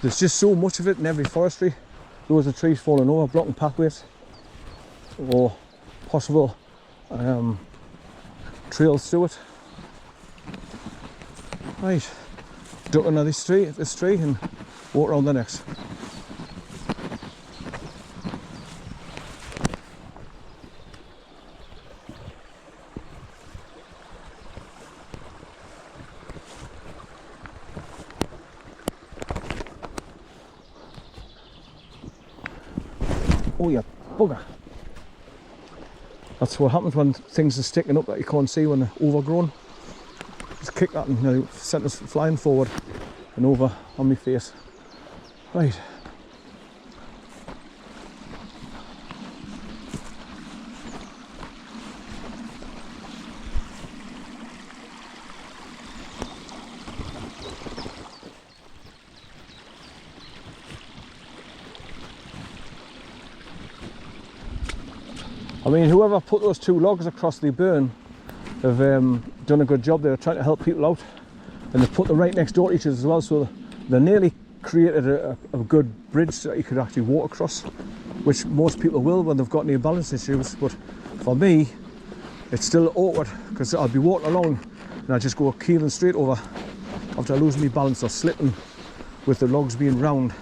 there's just so much of it in every forestry. Loads of trees falling over, blocking pathways, or possible trails through it. Right, duck under this tree and walk around the next. Oh, you bugger. That's what happens when things are sticking up that you can't see when they're overgrown. Just kick that and sent us flying forward and over on my face. Right. I mean, whoever put those two logs across the burn have done a good job. They were trying to help people out, and they put them right next door to each other as well, so they nearly created a good bridge that you could actually walk across, which most people will when they've got near balance issues. But for me, it's still awkward because I'll be walking along and I just go keeling straight over after losing my balance or slipping with the logs being round.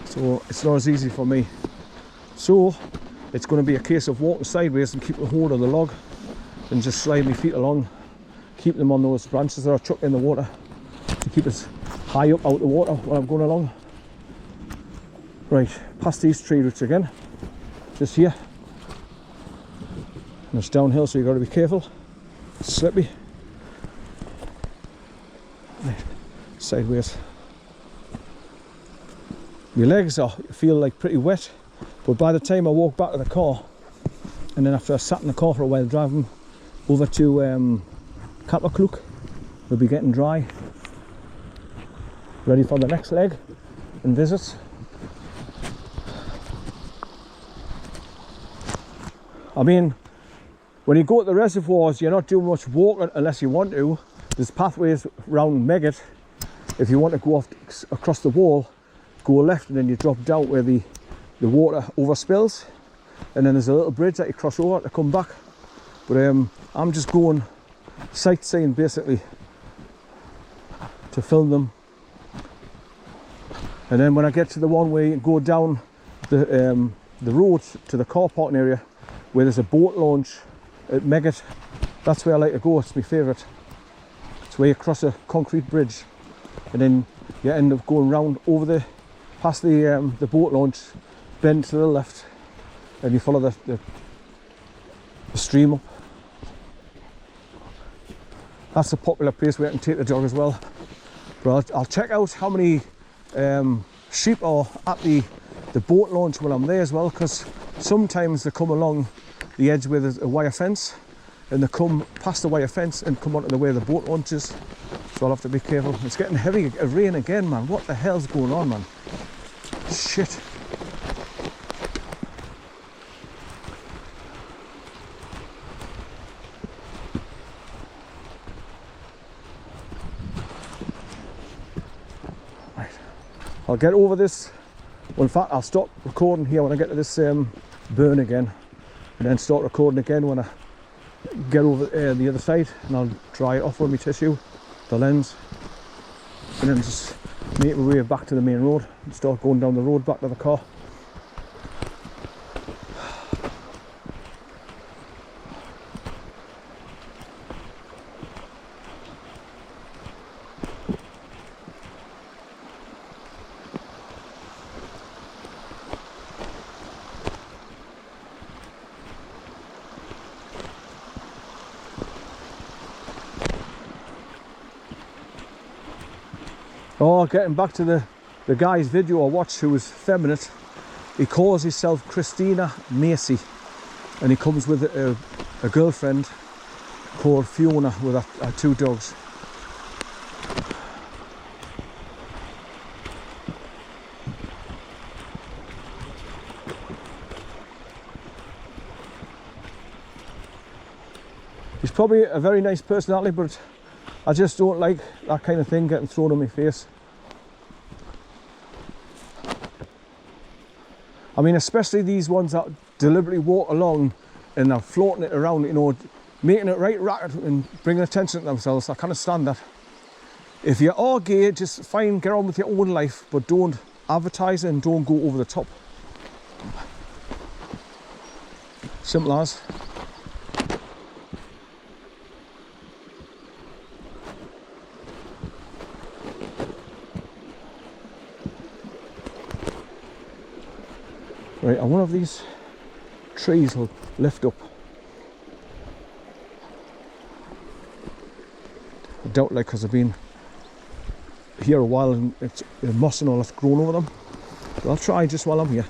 So it's not as easy for me. So it's going to be a case of walking sideways and keeping hold of the log and just slide my feet along, keep them on those branches that are chucked in the water to keep us high up out the water while I'm going along. Right, past these tree roots again, just here. And it's downhill, so you've got to be careful. It's slippy. Right, sideways. My legs feel like pretty wet. But by the time I walk back to the car, and then after I sat in the car for a while driving over to Craik, we'll be getting dry, ready for the next leg and visits. I mean, when you go to the reservoirs, you're not doing much walking unless you want to. There's pathways around Megget. If you want to go across the wall, go left and then you drop down where the water overspills, and then there's a little bridge that you cross over to come back. But I'm just going sightseeing basically to film them, and then when I get to the one where you go down the road to the car parking area where there's a boat launch at Megget, that's where I like to go. It's my favourite. It's where you cross a concrete bridge and then you end up going round over past the boat launch, bend to the left, and you follow the stream up. That's a popular place where I can take the dog as well. But I'll check out how many sheep are at the boat launch when I'm there as well, because sometimes they come along the edge where there's a wire fence, and they come past the wire fence and come onto where the boat launch is. So I'll have to be careful. It's getting heavy rain again, man. What the hell's going on, man? Shit. Right. I'll get over this. Well, in fact, I'll stop recording here when I get to this burn again, and then start recording again when I get over the other side, and I'll dry it off with my tissue, the lens, and then just make my way back to the main road and start going down the road back to the car. Oh, getting back to the guy's video I watched who was feminine. He calls himself Christina Macy, and he comes with a girlfriend called Fiona with her two dogs. He's probably a very nice personality, but I just don't like that kind of thing getting thrown in my face. I mean, especially these ones that deliberately walk along and they're floating it around, you know, making it right racket and bringing attention to themselves. I can't understand that. If you are gay, just fine, get on with your own life, but don't advertise it and don't go over the top. Simple as. Right, and one of these trees will lift up. I doubt, like, because I've been here a while and it's moss and all that's grown over them. But I'll try just while I'm here.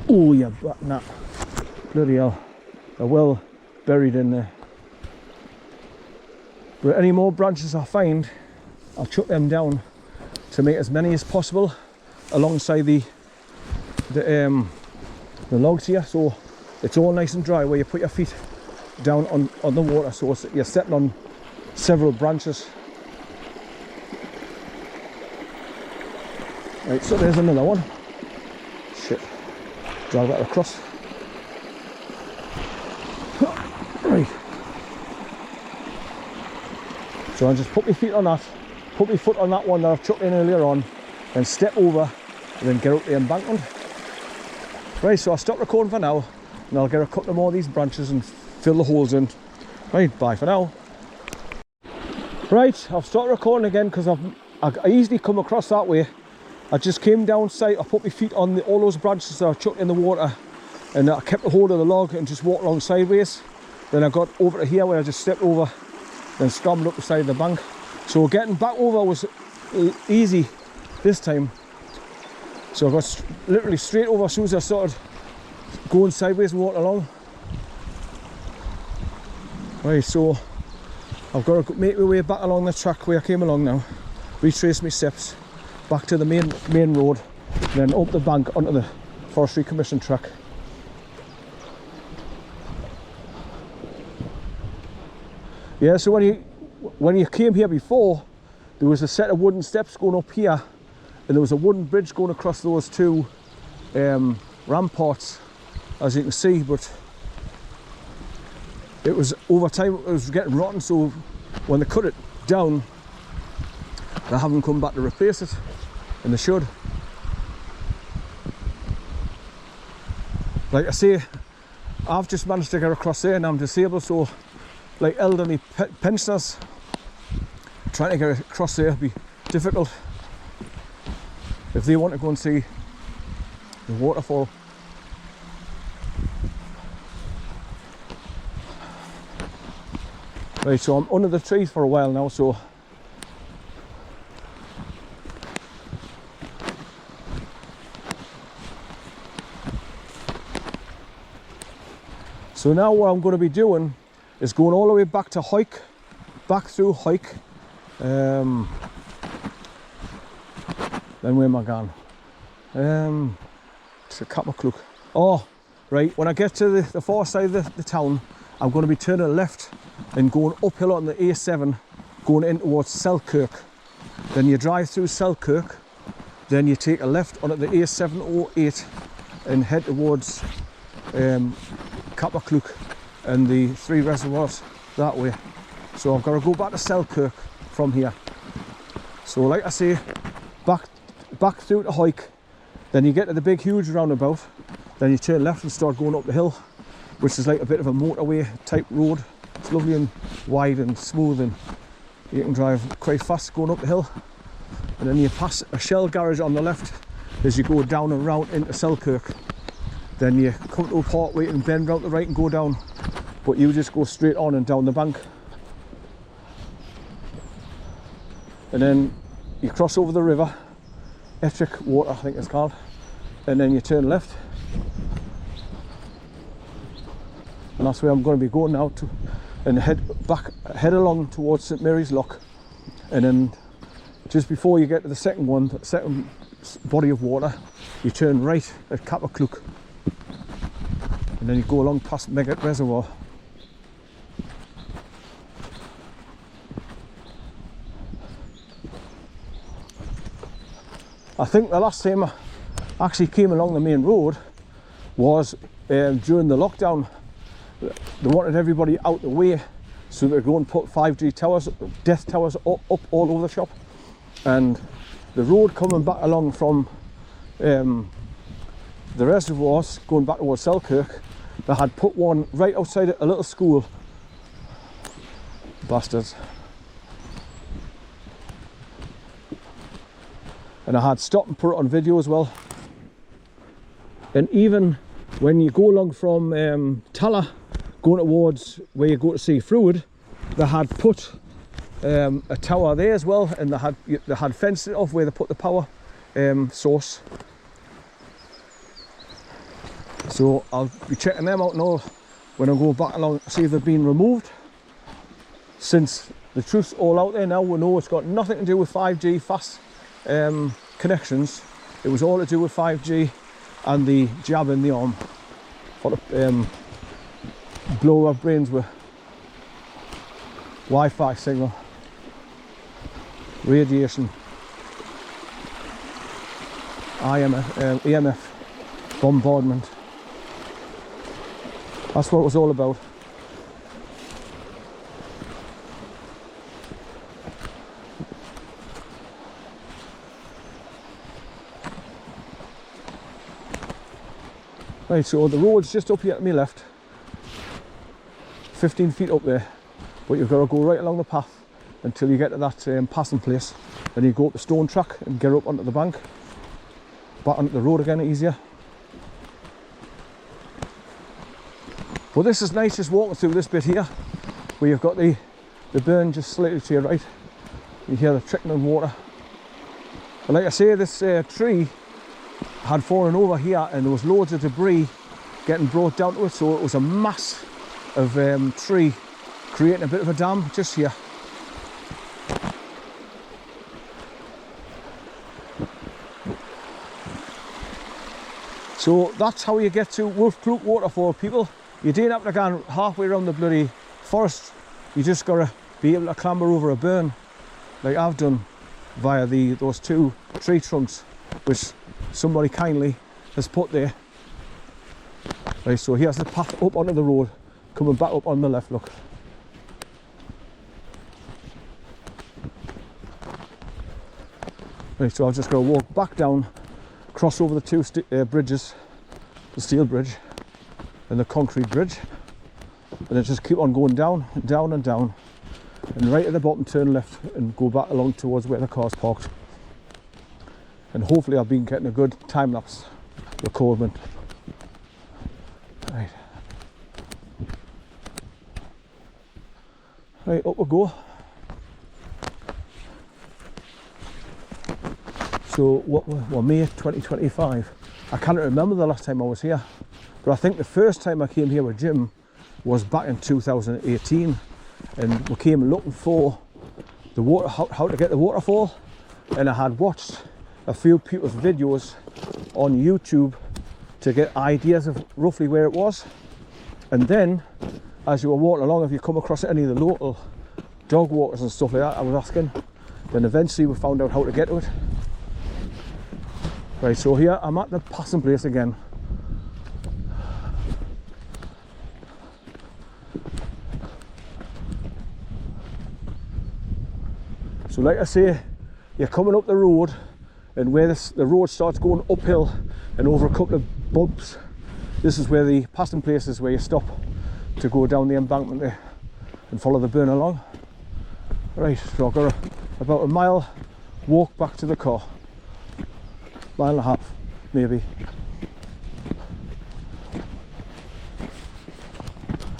Oh yeah, but nah, bloody hell, they're well buried in there. But any more branches I find, I'll chuck them down to make as many as possible alongside the logs here, so it's all nice and dry where you put your feet down on the water, so you're stepping on several branches. Right, so there's another one. Shit, drag that across. Right, so I just put my feet on that, put my foot on that one that I've chucked in earlier on, and step over and then get up the embankment. Right, so I'll stop recording for now and I'll get a couple more of these branches and fill the holes in. Right, bye for now. Right, I've started recording again because I easily come across that way. I just came down site, I put my feet on all those branches that I chucked in the water, and I kept a hold of the log and just walked along sideways. Then I got over to here where I just stepped over, then scrambled up the side of the bank. So getting back over was easy this time. So I got literally straight over as soon as I started going sideways and walking along. Right, so I've got to make my way back along the track where I came along now, retrace my steps back to the main road, then up the bank onto the Forestry Commission track. Yeah, so when you came here before, there was a set of wooden steps going up here, and there was a wooden bridge going across those two ramparts, as you can see, but it was over time it was getting rotten, so when they cut it down they haven't come back to replace it, and they should. Like I say, I've just managed to get across there and I'm disabled, so like elderly pensioners trying to get across there would be difficult if they want to go and see the waterfall. Right, so I'm under the trees for a while now, so now what I'm going to be doing is going all the way back to Hike, back through Hike, then where am I going? To Capmaclook. Oh, right, when I get to the far side of the town, I'm going to be turning left and going uphill on the A7, going in towards Selkirk. Then you drive through Selkirk, then you take a left onto the A708 and head towards Capmaclook and the 3 reservoirs that way. So I've got to go back to Selkirk from here. So like I say, back through to Hike, then you get to the big huge roundabout, then you turn left and start going up the hill, which is like a bit of a motorway type road. It's lovely and wide and smooth, and you can drive quite fast going up the hill. And then you pass a Shell garage on the left as you go down and round into Selkirk. Then you come to a part where you can bend round to the right and go down, but you just go straight on and down the bank. And then you cross over the river, Ettrick Water I think it's called, and then you turn left. And that's where I'm going to be going now, to and head along towards St Mary's Loch, and then just before you get to the second body of water, you turn right at Capmaclook, and then you go along past Megget Reservoir. I think the last time I actually came along the main road was during the lockdown. They wanted everybody out the way so they'd go and put 5G towers, death towers up all over the shop. And the road coming back along from the reservoirs, going back towards Selkirk, they had put one right outside a little school. Bastards. And I had stopped and put it on video as well. And even when you go along from Talla, going towards where you go to see Fruid, they had put a tower there as well, and they had fenced it off where they put the power source. So I'll be checking them out now when I go back along, see if they've been removed. Since the truth's all out there now, we know it's got nothing to do with 5G fast connections. It was all to do with 5G and the jab in the arm for the blow our brains with Wi-Fi signal, radiation, EMF, bombardment. That's what it was all about. Right, so the road's just up here to my left, 15 feet up there, but you've got to go right along the path until you get to that passing place. Then you go up the stone track and get up onto the bank, back onto the road again, easier. But this is nice, just walking through this bit here, where you've got the burn just slightly to your right. You hear the trickling water. And like I say, this tree had fallen over here and there was loads of debris getting brought down to it, so it was a mass of tree creating a bit of a dam just here. So that's how you get to Wolf Brook Waterfall, people. You don't have to go halfway around the bloody forest. You just got to be able to clamber over a burn like I've done via those two tree trunks which somebody kindly has put there. Right, so here's the path up onto the road, coming back up on the left, look. Right, so I've just got to walk back down, cross over the two bridges, the steel bridge and the concrete bridge, and then just keep on going down and down and down, and right at the bottom turn left and go back along towards where the car's parked. And hopefully I've been getting a good time-lapse recordment. Right. Right, up we go. So what May 2025. I can't remember the last time I was here, but I think the first time I came here with Jim was back in 2018, and we came looking for the water, how to get the waterfall, and I had watched a few people's videos on YouTube to get ideas of roughly where it was. And then as you were walking along, if you come across any of the local dog walkers and stuff like that, I was asking, then eventually we found out how to get to it. Right, so here I'm at the passing place again. So like I say, you're coming up the road, and where the road starts going uphill and over a couple of bumps, this is where the passing place is, where you stop to go down the embankment there and follow the burn along. Right, so I've got about a mile walk back to the car. Mile and a half, maybe.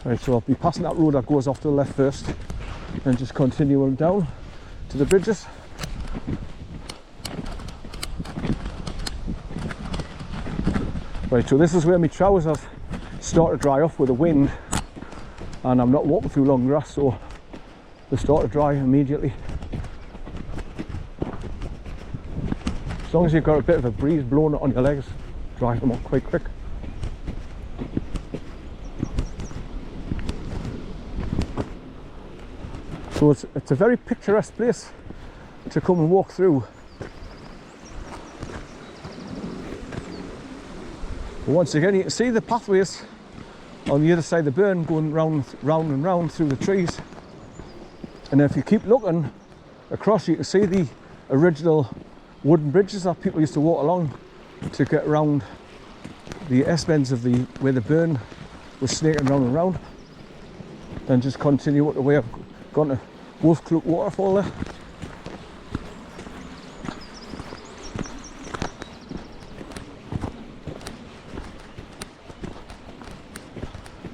Right, so I'll be passing that road that goes off to the left first, and just continuing down to the bridges. Right, so this is where my trousers start to dry off with the wind, and I'm not walking through long grass, so they start to dry immediately. As long as you've got a bit of a breeze blowing on your legs, dry them up quite quick. So it's a very picturesque place to come and walk through. But once again, you can see the pathways on the other side of the burn going round and round through the trees. And if you keep looking across, you can see the original wooden bridges that people used to walk along to get around the S-bends of where the burn was snaking round and round. Then just continue up the way I've gone to Wolf Clook waterfall there.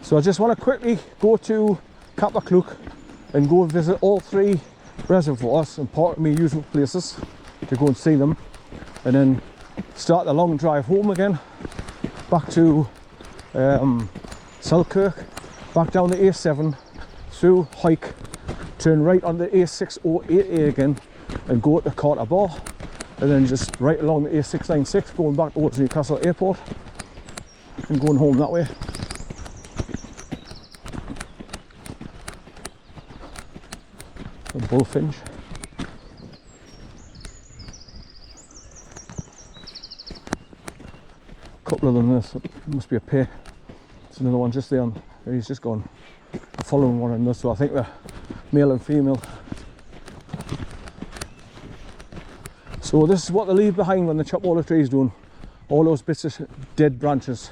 So I just want to quickly go to Clook and go visit all 3 reservoirs and part of my usual places to go and see them, and then start the long drive home again, back to Selkirk, back down the A7, through Hike, turn right on the A608A again and go to Carter Bar, and then just right along the A696 going back towards Newcastle Airport and going home that way. A bullfinch. Couple of them, this must be a pair. There's another one just there, he's just gone following one another, so I think they're male and female. So this is what they leave behind when they chop all the trees down. All those bits of dead branches.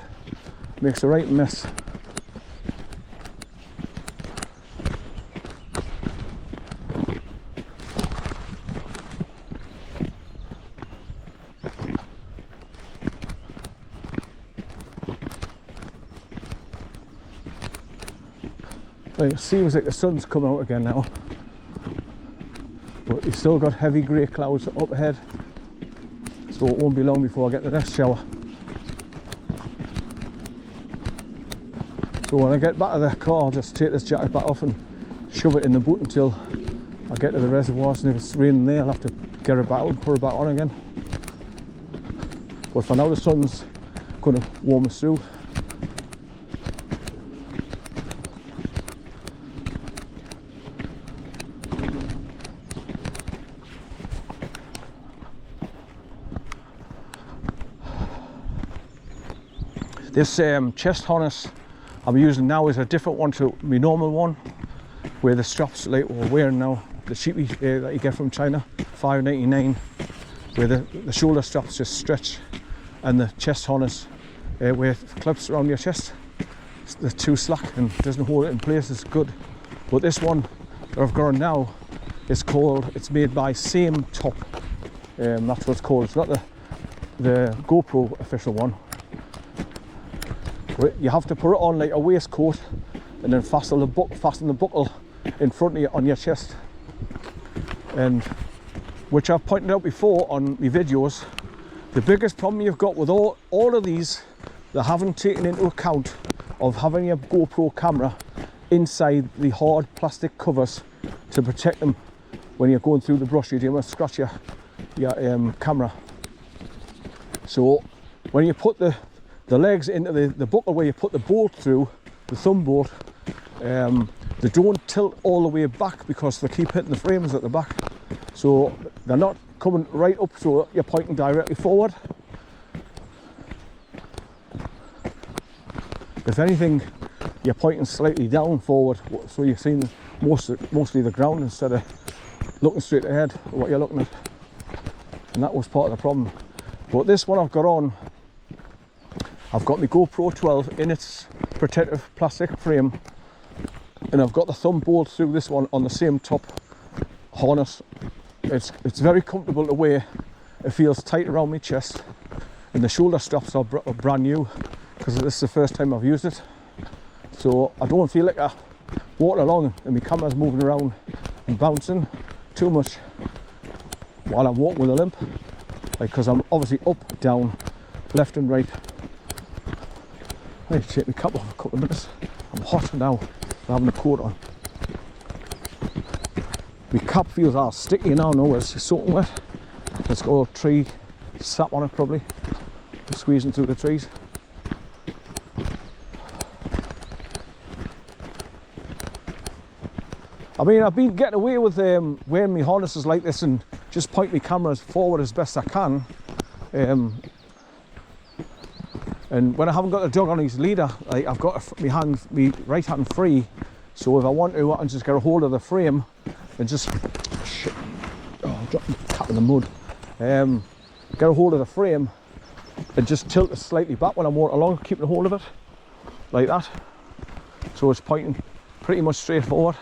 Makes a right mess. It seems like the sun's coming out again now, but you've still got heavy grey clouds up ahead, so it won't be long before I get the next shower. So when I get back to the car, I'll just take this jacket back off and shove it in the boot until I get to the reservoirs, and if it's raining there I'll have to get it back out and put it back on again. But for now the sun's going to warm us through. This chest harness I'm using now is a different one to my normal one, where the straps like we're wearing now, the sheepy that you get from China, $5.99, where the shoulder straps just stretch, and the chest harness where it clips around your chest, the too slack and doesn't hold it in place, is good. But this one that I've got on now is it's made by Same Top, that's what it's called. It's not the GoPro official one. You have to put it on like a waistcoat and then fasten the buckle in front of you on your chest, and which I've pointed out before on my videos, the biggest problem you've got with all of these, they haven't taken into account of having your GoPro camera inside the hard plastic covers to protect them when you're going through the brush. You don't want to scratch your camera. So when you put the legs into the buckle where you put the bolt through, the thumb bolt, they don't tilt all the way back because they keep hitting the frames at the back. So they're not coming right up, so you're pointing directly forward. If anything, you're pointing slightly down forward, so you're seeing mostly the ground instead of looking straight ahead at what you're looking at. And that was part of the problem. But this one I've got on, I've got my GoPro 12 in its protective plastic frame, and I've got the thumb bolt through this one on the Same Top harness. It's very comfortable to wear. It feels tight around my chest, and the shoulder straps are brand new because this is the first time I've used it. So I don't feel like I walking along and my camera's moving around and bouncing too much while I'm walking with a limp, because I'm obviously up, down, left and right. I need to take my cap off a couple of minutes. I'm hot now, I'm having a coat on. My cap feels all sticky now, no, it's soaking wet. It's got a tree sap on it probably, squeezing through the trees. I mean, I've been getting away with wearing my harnesses like this and just point my cameras forward as best I can. And when I haven't got the dog on his leader, like I've got my right hand free, so if I want to, I can just get a hold of the frame and just, shit, oh, I dropped the cat in the mud. Get a hold of the frame and just tilt it slightly back when I'm walking along, keeping a hold of it, like that. So it's pointing pretty much straight forward.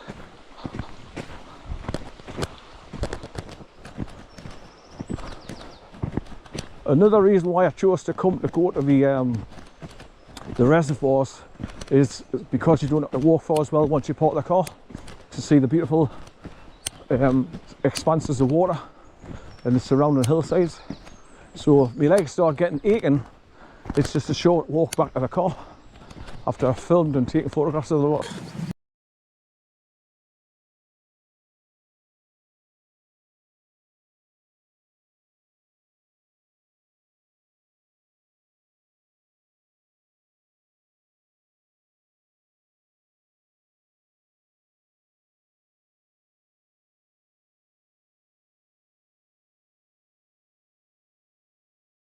Another reason why I chose to go to the reservoirs is because you don't have to walk far as well once you park the car, to see the beautiful expanses of water and the surrounding hillsides. So if my legs start getting aching, it's just a short walk back to the car after I've filmed and taken photographs of the water.